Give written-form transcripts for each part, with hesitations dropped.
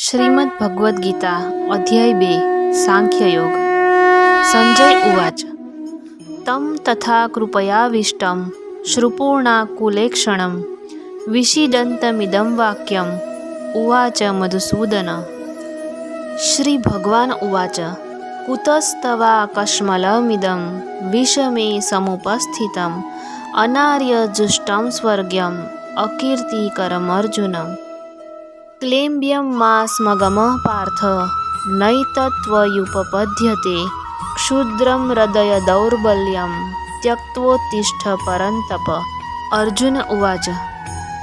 श्रीमद् भगवद् गीता अध्याय 2 सांख्ययोग। संजय उवाच तं तथा कृपयाविष्टं श्रुपूर्णाकुलेक्षणं विषीदन्तमिदं वाक्यम् उवाच मधुसूदन। श्री भगवान उवाच कुतस्तवाकश्मलमिदं विषमे समुपस्थितम् अनार्यजुष्टं स्वर्ग्यम् अकीर्तिकरमर्जुन। क्लेम्यं मा स्मगमः पार्थ नैतत्त्वयुपपद्यते क्षुद्रं हृदयदौर्बल्यं त्यक्त्वोत्तिष्ठ परन्तप। अर्जुन उवाच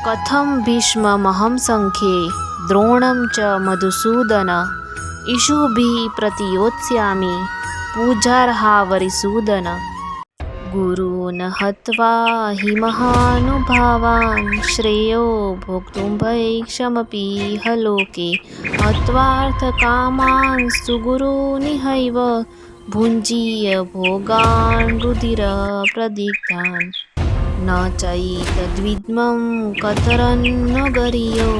कथं भीष्ममहं संख्ये द्रोणं च मधुसूदन इषुभिः प्रतियोत्स्यामि पूजार्हावरिसूदन। गुरून् हत्वा हि महानुभावान् श्रेयो भोक्तुं भैक्षमपि लोके हत्वार्थकामान् सुगुरूनिहैव भुञ्जीय भोगान् रुधिरप्रदिग्धान्। न चैतद्विद्मं कतरन्नो गरीयो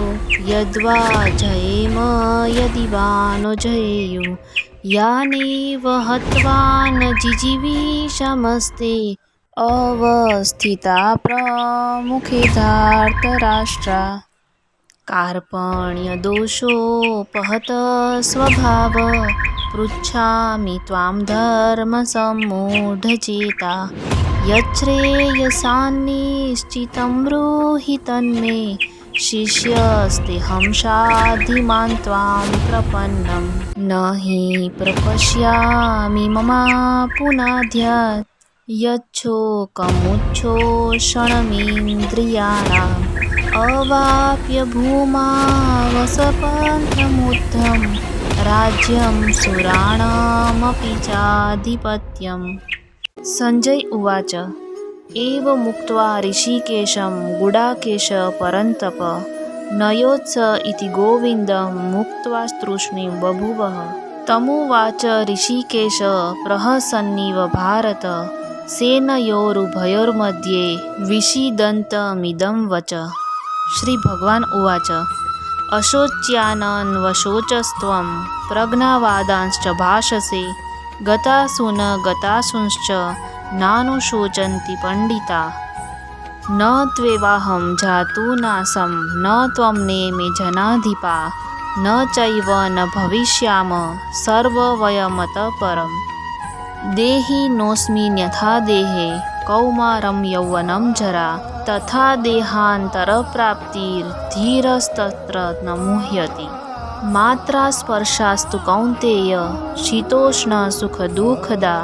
यद्वा जयेम यदि वा नो जयेयु यानेव हत्वा न जिजीविषमस्ते अवस्थिता प्रमुखे धार्तराष्ट्रा। कार्पण्यदोषोपहत स्वभाव पृच्छामि त्वां धर्मसम्मूढचेता यच्छ्रेयसान्निश्चितं ब्रूहि तन्मे शिष्यस्तेऽहं शाधिमान् त्वां प्रपन्नं। न हि प्रपश्यामि ममापुनाद्यात् यच्छोकमुच्छोषणमिन्द्रियाणाम् अवाप्य भूमावसपन्थमुद्धं राज्यं सुराणामपि चाधिपत्यम्। संजय उवाच एवमुक्त्वा ऋषिकेशं गुडाकेश परन्तप नयोत्स इति गोविन्दं मुक्त्वा तूष्णीं बभूवः। तमुवाच ऋषिकेश प्रहसन्निव भारत सेनयोरुभयोर्मध्ये विषीदन्तमिदं वच। श्री भगवान उवाच अशोच्यानन्वशोचस्त्वं प्रज्ञावादांश्च भाषसे गतासून गतासूंश्च नानुशोचन्ति पंडिता। न त्वेवाहं जातु नासं न त्वं नेमे जनाधिपा न चैव न भविष्याम सर्ववयमतः परम्। देहिनोऽस्मिन्यथा देहे कौमारं यौवनं जरा तथा देहान्तरप्राप्तिर्धीरस्तत्र न मुह्यति। मात्रा स्पर्शास्तु कौन्तेय शीतोष्णसुखदुःखदा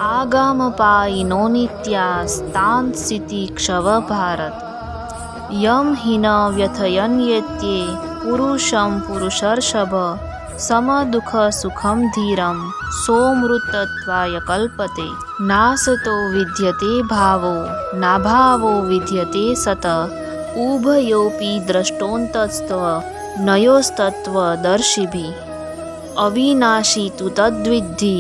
आगामपायिनो नित्यास्तांस्तितिक्षव भारत। यं हि न व्यथयन्येत्ये पुरुषं पुरुषर्षभ समदुःखसुखं धीरं सोऽमृतत्वाय कल्पते। नासतो विद्यते भावो नाभावो विद्यते सत उभयोऽपि द्रष्टोऽन्तस्त्व नयोस्तत्त्वदर्शिभिः। अविनाशी तु तद्विद्धि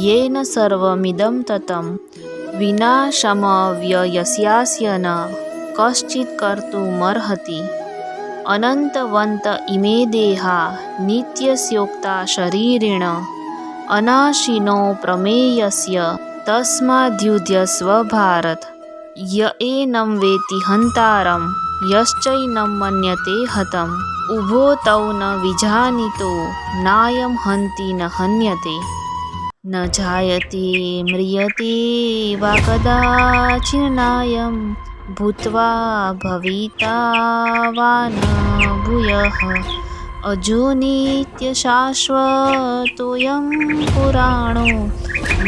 येन सर्वमिदं ततं विनाशमव्ययस्यास्य न कश्चित् कर्तुमर्हति। अनन्तवन्त इमे देहा नित्यस्योक्ता शरीरिण अनाशिनो प्रमेयस्य तस्माद्युध्यस्व भारत। य एनं वेत्ति हन्तारं यश्चैनं मन्यते हतम् उभौ तौ न विजानीतो नायं हन्ति न हन्यते। न जायते म्रियते वा कदाचिन्नायं भूत्वा भविता वा न भूयः अजो नित्यशाश्वतोऽयं पुराणो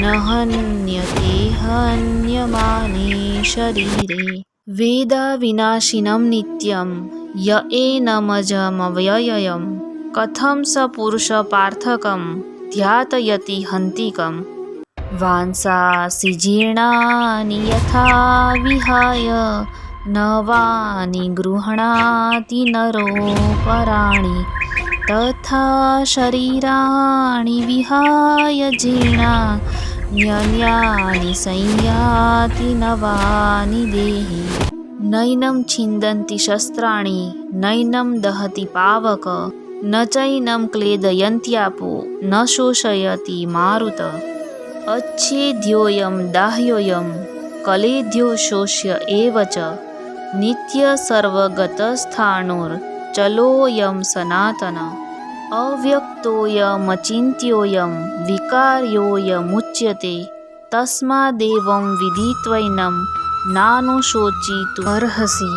न हन्यते हन्यमाने शरीरे। वेदविनाशिनं नित्यं य एनमजमव्ययं कथं स पुरुषपार्थकं ध्यातयति हन्तिकम्। वांसांसि जीर्णानि यथा विहाय नवानि गृह्णाति नरोपराणि तथा शरीराणि विहाय जीर्णान्यन्यानि संयाति नवानि देहि। नैनं छिन्दन्ति शस्त्राणि नैनं दहति पावक न चैनं क्लेदयन्त्यापो न शोषयति मारुत अच्छेद्योऽयं दाह्योऽयं कलेद्यो शोष्य एव च नित्यसर्वगतस्थाणुर्चलोऽयं सनातन अव्यक्तोऽयमचिन्त्योऽयं विकार्योऽयमुच्यते तस्मादेवं विदित्वैनं नानुशोचितुमर्हसि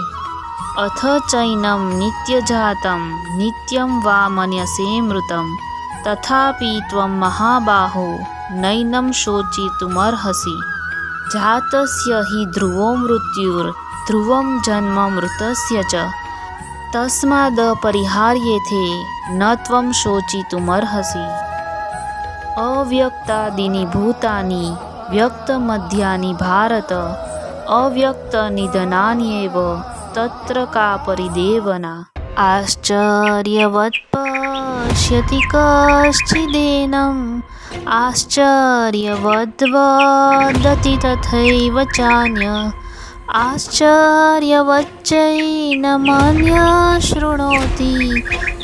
अथ चैनं नित्यजातं नित्यं वा मन्यसे मृतं तथापि त्वं महाबाहो नैनं शोचितुमर्हसि जातस्य हि ध्रुवो मृत्युर्ध्रुवं जन्म मृतस्य च तस्मादपरिहार्येथे न त्वं शोचितुमर्हसि अव्यक्तादीनि भूतानि व्यक्तमध्यानि भारत अव्यक्तनिधनान्येव तत्र का परिदेवना आश्चर्यवत् पश्यति कश्चिदेनम् आश्चर्यवद्वदति तथैव चान्य आश्चर्यवच्चैनमन्यः शृणोति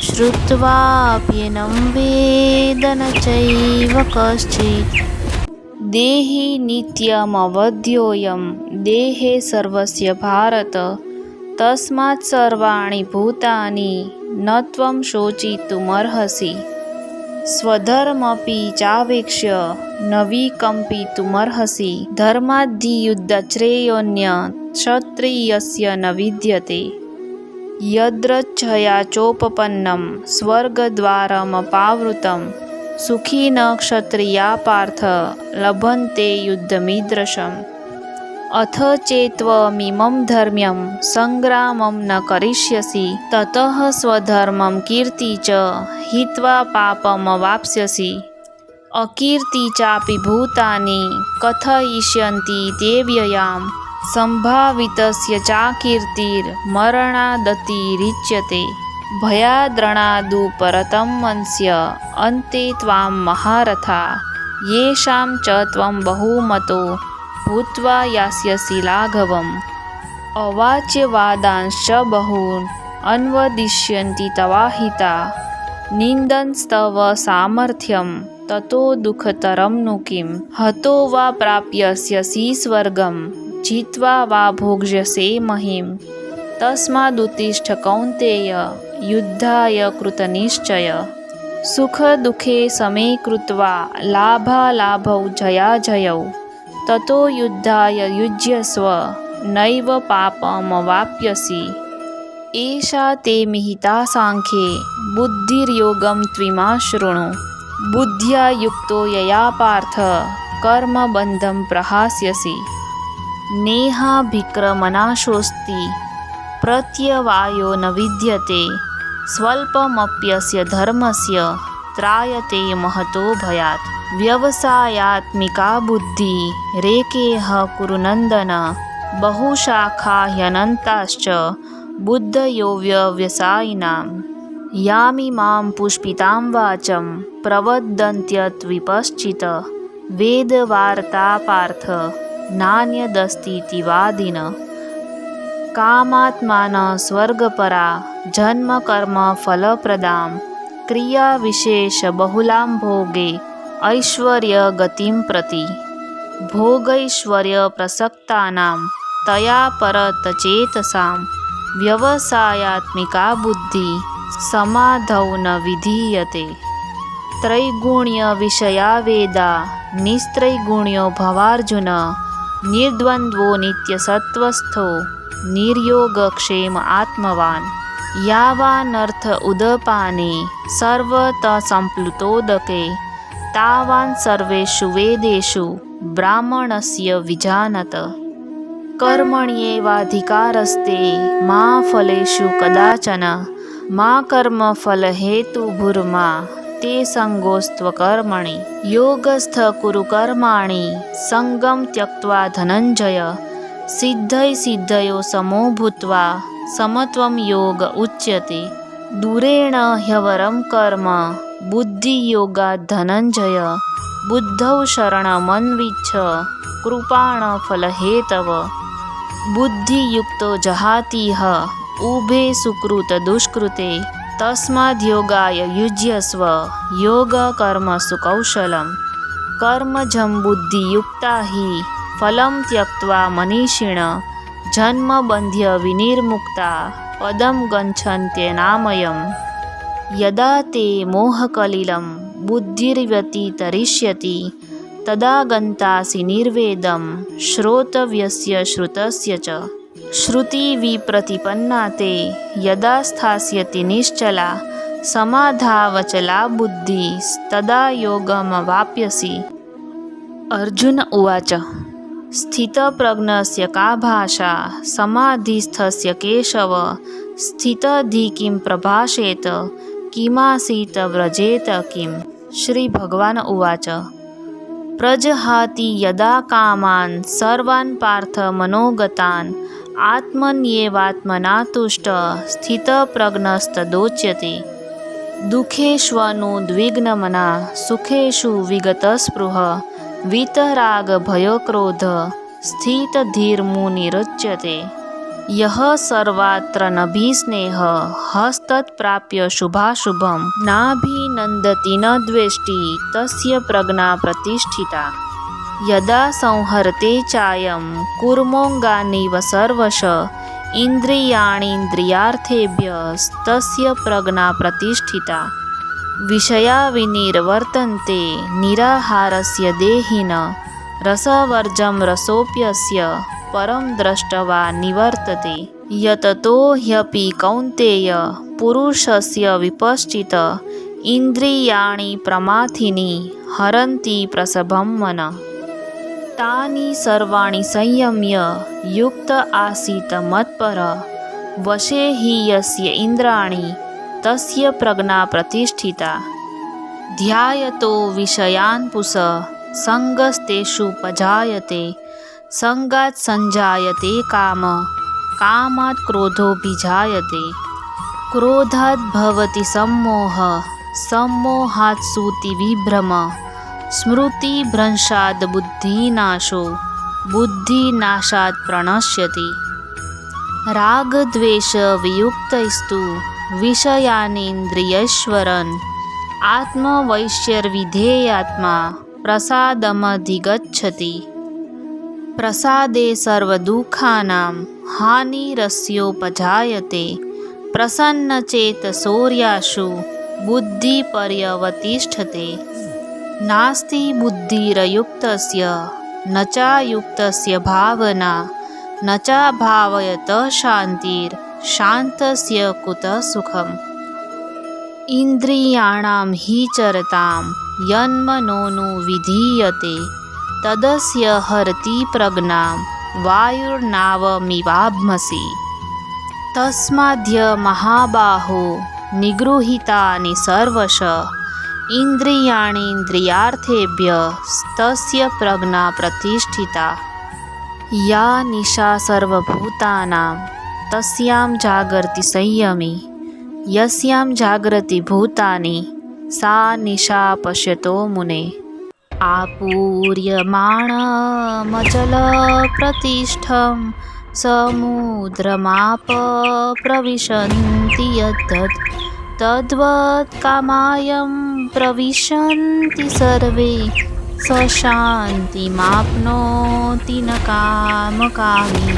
श्रुत्वाप्येनं वेद न चैव कश्चित् देहि नित्यमवध्योऽयं देहे सर्वस्य भारत तस्मात् सर्वाणि भूतानि न त्वं शोचितुमर्हसि स्वधर्ममपि चावेक्ष्य न विकम्पितुमर्हसि धर्माद्धियुद्धश्रेयोऽन्य क्षत्रियस्य न विद्यते यदृच्छया चोपपन्नं स्वर्गद्वारमपावृतं सुखिनः क्षत्रिया पार्थ लभन्ते युद्धमीदृशम् अथ चेत्त्वमिमं धर्म्यं सङ्ग्रामं न करिष्यसि ततः स्वधर्मं कीर्ति च हित्वा पापमवाप्स्यसि अकीर्ति चापि भूतानि कथयिष्यन्ति ते व्ययां सम्भावितस्य चाकीर्तिर्मरणादतिरिच्यते भयाद्रणादुपरतमस्य अन्ते त्वां महारथा येषां च त्वं बहुमतो भूत्वा यास्यसि लाघवम् अवाच्यवादांश्च बहून् अन्वदिष्यन्ति तवाहिता निन्दंस्तव सामर्थ्यं ततो दुःखतरं नु किं हतो वा प्राप्स्यसि स्वर्गं जित्वा वा भोक्ष्यसे महीं तस्मादुत्तिष्ठ कौन्तेय युद्धाय कृतनिश्चय सुखदुःखे समे कृत्वा लाभालाभौ जयाजयौ ततो युद्धाय युज्यस्व नैव पापमवाप्स्यसि एषा ते मिहिता साङ्ख्ये बुद्धिर्योगं त्विमा शृणु बुद्ध्या युक्तो यया पार्थ कर्मबन्धं प्रहास्यसि नेहाभिक्रमनाशोऽस्ति प्रत्यवायो न विद्यते स्वल्पमप्यस्य धर्मस्य त्रायते महतो भयात् व्यवसायात्मिका बुद्धि रेकेह कुरु नन्दन बहुशाखा ह्यनन्ताश्च बुद्धयो व्यवसायिनां यामिमां पुष्पितां वाचं प्रवदन्त्यत्विपश्चित् वेदवार्ता पार्थ नान्यदस्तीति वादिन कामात्मानः स्वर्गपरा जन्मकर्मफलप्रदां क्रियाविशेषबहुलां भोगे ऐश्वर्यगतिं प्रति भोगैश्वर्यप्रसक्तानां तया परतचेतसां व्यवसायात्मिका बुद्धि समाधौ न विधीयते त्रैगुण्यविषया वेदा निस्त्रैगुण्यो भवार्जुन निर्द्वन्द्वो नित्यसत्त्वस्थो निर्योगक्षेम आत्मवान् यावानर्थ उदपाने सर्वतः तावान् सर्वेषु वेदेषु ब्राह्मणस्य विजानत कर्मण्येवाधिकारस्ते मा फलेषु कदाचन मा कर्मफलहेतुर्भुर्मा ते सङ्गोऽस्त्वकर्मणि योगस्थ कुरु कर्माणि सङ्गं त्यक्त्वा धनञ्जय सिद्धैः समो भूत्वा समत्वं योग उच्यते दूरेण ह्यवरं कर्म बुद्धियोगात् धनञ्जय बुद्धौ शरणमन्विच्छ कृपाणफलहेतव बुद्धियुक्तो जहातीह उभे सुकृतदुष्कृते तस्माद्योगाय युज्यस्व योगकर्मसु कौशलं कर्मजं बुद्धियुक्ता हि फलं त्यक्त्वा मनीषिण जन्मबन्ध्य विनिर्मुक्ता पदं गच्छन्त्यनामयम्। यदा ते मोहकलिलं बुद्धिर्व्यतितरिष्यति तदा गन्तासि निर्वेदं श्रोतव्यस्य श्रुतस्य च। श्रुतिविप्रतिपन्ना ते यदा स्थास्यति निश्चला समाधावचला बुद्धिस्तदा योगमवाप्स्यसि। अर्जुन उवाच स्थितप्रज्ञस्य का भाषा समाधिस्थस्य केशव स्थितधि किं प्रभाषेत किमासीत व्रजेत किम्। श्री भगवान उवाच प्रजहाति यदा कामान् सर्वान् पार्थ मनोगतान् आत्मन्येवात्मना तुष्ट स्थितप्रज्ञस्तदोच्यते। दुःखेष्वनुद्विग्नमना सुखेषु विगतस्पृह वीतरागभयक्रोध स्थितधीर्मुनिरुच्यते। यः सर्वत्र नभिस्नेह हस्तत्प्राप्य शुभाशुभं नाभिनन्दति न द्वेष्टि तस्य प्रज्ञा प्रतिष्ठिता। यदा संहरते चायं कूर्मोऽङ्गानीव सर्वश इन्द्रियाणीन्द्रियार्थेभ्यस्तस्य प्रज्ञा प्रतिष्ठिता। विषया विनिर्वर्तन्ते निराहारस्य देहिन रसवर्जं रसोऽप्यस्य परं दृष्ट्वा निवर्तते। यततो ह्यपि कौन्तेय पुरुषस्य विपश्चित इन्द्रियाणि प्रमाथिनि हरन्ति प्रसभं मनः। तानि सर्वाणि संयम्य युक्त आसीत् मत्पर वशे हि यस्य इन्द्राणि तस्य प्रज्ञा प्रतिष्ठिता। ध्यायतो विषयान् पुंसः सङ्गस्तेषुपजायते संगात् संजायते काम कामात् क्रोधोऽभिजायते क्रोधात् भवति सम्मोहः सम्मोहात् सूतिविभ्रम स्मृतिभ्रंशात् बुद्धिनाशो बुद्धिनाशात् प्रणश्यति। रागद्वेषवियुक्तैस्तु विषयानीन्द्रियैश्वरन् आत्मवैश्यर्विधेयात्मा प्रसादमधिगच्छति। प्रसादे सर्वदुःखानां हानिरस्योपजायते प्रसन्नचेतसोऽर्याशु बुद्धिपर्यवतिष्ठते। नास्ति बुद्धिरयुक्तस्य न चायुक्तस्य भावना न चाभावयतः शान्तिर्शान्तस्य कुतः सुखम्। इन्द्रियाणां हि चरतां यन्मनोनुविधीयते तदस्य हरति प्रज्ञां वायुर्नावमिवाभ्मसि। तस्माद्य महाबाहो निगृहीतानि सर्वशः इन्द्रियाणीन्द्रियार्थेभ्यस्तस्य प्रज्ञा प्रतिष्ठिता। या निशा सर्वभूतानां तस्यां जागर्ति संयमी यस्यां जागृति भूतानि सा निशा पश्यतो मुने। आपूर्यमाणमचलप्रतिष्ठं समुद्रमाप प्रविशन्ति यद्वत् तद्वत् कामायं प्रविशन्ति सर्वे स शान्तिमाप्नोति न कामकामी।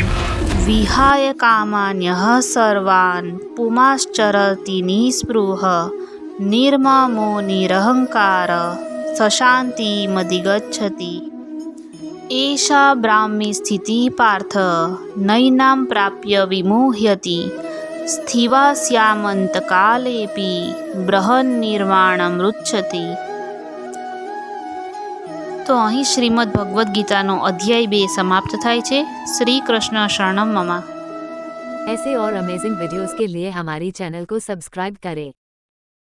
विहाय कामान्यः सर्वान् पुमाश्चरति निःस्पृहः निर्ममो निरहङ्कारः स शान्तिमधिगच्छति। एषा ब्राह्मी स्थितिः पार्थ नैनां प्राप्य विमुह्यति स्थिवा स्यामन्तकालेऽपि बृहन्निर्वाणमृच्छति। તો અહીં શ્રીમદ ભગવદ્ ગીતાનો અધ્યાય 2 સમાપ્ત થાય છે। શ્રી કૃષ્ણ શરણમ મમ। ऐसे और अमेजिंग वीडियोस के लिए हमारी चैनल को सब्सक्राइब करें।